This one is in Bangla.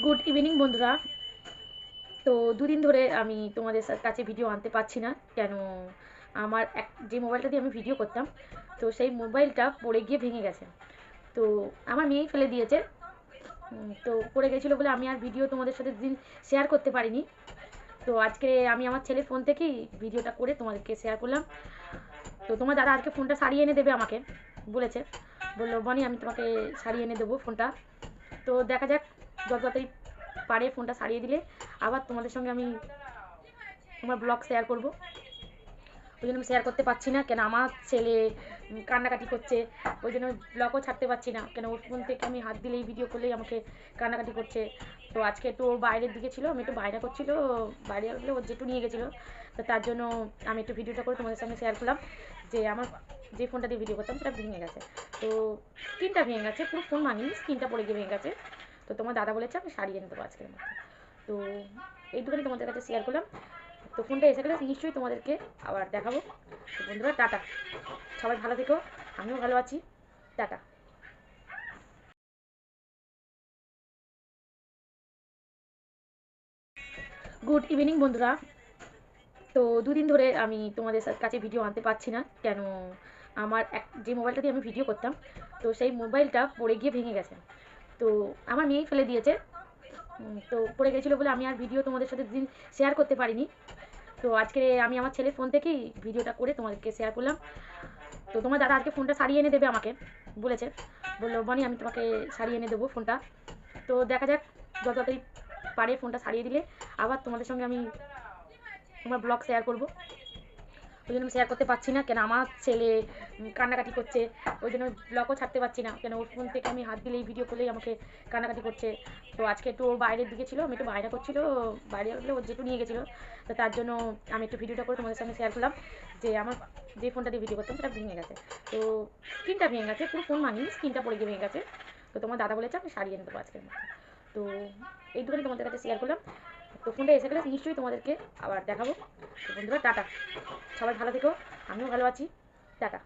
গুড ইভিনিং বন্ধুরা। তো দুদিন ধরে আমি তোমাদের কাছে ভিডিও আনতে পারছি না কেন, আমার যে মোবাইলটা দিয়ে আমি ভিডিও করতাম, তো সেই মোবাইলটা পড়ে গিয়ে ভেঙে গেছে। তো আমার মেয়েই ফেলে দিয়েছে। তো পড়ে গেছিলো বলে আমি আর ভিডিও তোমাদের সাথে দিন শেয়ার করতে পারিনি। তো আজকে আমি আমার ছেলের ফোন থেকেই ভিডিওটা করে তোমাদেরকে শেয়ার করলাম। তো তোমার দাদা আজকে ফোনটা সারিয়ে এনে দেবে আমাকে বলেছে, বললো বনি আমি তোমাকে সারিয়ে এনে দেবো ফোনটা। তো দেখা যাক, যত তাড়াতাড়ি পারে ফোনটা সারিয়ে দিলে আবার তোমাদের সঙ্গে আমি আমার ব্লগ শেয়ার করব। ওই জন্য আমি শেয়ার করতে পারছি না কেন, আমার ছেলে কান্নাকাটি করছে। ওই জন্য ব্লগও ছাড়তে পারছি না কেন, ওর ফোন থেকে আমি হাত দিলেই ভিডিও করলেই আমাকে কান্নাকাটি করছে। তো আজকে একটু বাইরের দিকে ছিল, আমি একটু বাইরে করছিল, বাইরে গেলে ওর জেঠু নিয়ে গেছিলো। তো তার জন্য আমি একটু ভিডিওটা করে তোমাদের সঙ্গে শেয়ার করলাম যে আমার যে ফোনটা দিয়ে ভিডিও করতাম সেটা ভেঙে গেছে। তো স্ক্রিনটা ভেঙে গেছে, পুরো ফোন ভাঙিনি, স্ক্রিনটা পড়ে গিয়ে ভেঙে গেছে। তো তোমার দাদা বলেছে আমি সারিয়ে নিতে পারবো আজকের মধ্যে। তো এইটুকুনি তোমাদের কাছে শেয়ার করলাম। তো ফোনটা এসে গেলে নিশ্চয়ই তোমাদেরকে আবার দেখাবো। তো বন্ধুরা টাটা, সবাই ভালো থেকো, আমিও ভালো আছি, টাটা। গুড ইভিনিং বন্ধুরা। তো দুদিন ধরে আমি তোমাদের কাছে ভিডিও আনতে পারছি না কেন, আমার যে মোবাইলটা দিয়ে আমি ভিডিও করতাম, তো সেই মোবাইলটা পড়ে গিয়ে ভেঙে গেছে। তো আমার মেয়েই ফেলে দিয়েছে। তো পড়ে গেছিলো বলে আমি আর ভিডিও তোমাদের সাথে দিন শেয়ার করতে পারিনি। তো আজকে আমি আমার ছেলের ফোন থেকেই ভিডিওটা করে তোমাদেরকে শেয়ার করলাম। তো তোমার দাদা আজকে ফোনটা সারিয়ে এনে দেবে আমাকে বলেছে, বললো বনি আমি তোমাকে সারিয়ে এনে দেবো ফোনটা। তো দেখা যাক, যত তাড়াতাড়ি পারে ফোনটা সারিয়ে দিলে আবার তোমাদের সঙ্গে আমি আমার ব্লগ শেয়ার করব। ওই জন্য আমি শেয়ার করতে পারছি না কেন, আমার ছেলে কান্নাকাটি করছে। ওই জন্য ব্লগও ছাড়তে পারছি না কেন, ওর ফোন থেকে আমি হাত দিলেই ভিডিও করলেই আমাকে কান্নাকাটি করছে। তো আজকে একটু বাইরের দিকে ছিল, আমি একটু বাইরে করছিল, বাইরে গেলে ওর জেঠু নিয়ে গেছিলো। তো তার জন্য আমি একটু ভিডিওটা করে তোমাদের সঙ্গে শেয়ার করলাম যে আমার যে ফোনটা দিয়ে ভিডিও করতাম সেটা ভেঙে গেছে। তো স্ক্রিনটা ভেঙে গেছে, পুরো ফোন ভাঙিনি, স্ক্রিনটা পড়ে গিয়ে ভেঙে গেছে। তো তোমার দাদা বলেছে আমি সারিয়ে নিতে পারবো আজকের মধ্যে। তো এইটুকুনি তোমাদের কাছে শেয়ার করলাম। তো ফোনটা এসে গেলে নিশ্চয়ই তোমাদেরকে আবার দেখাবো। তো বন্ধুরা টাটা, সবাই ভালো থেকো, আমিও ভালো আছি, টাটা।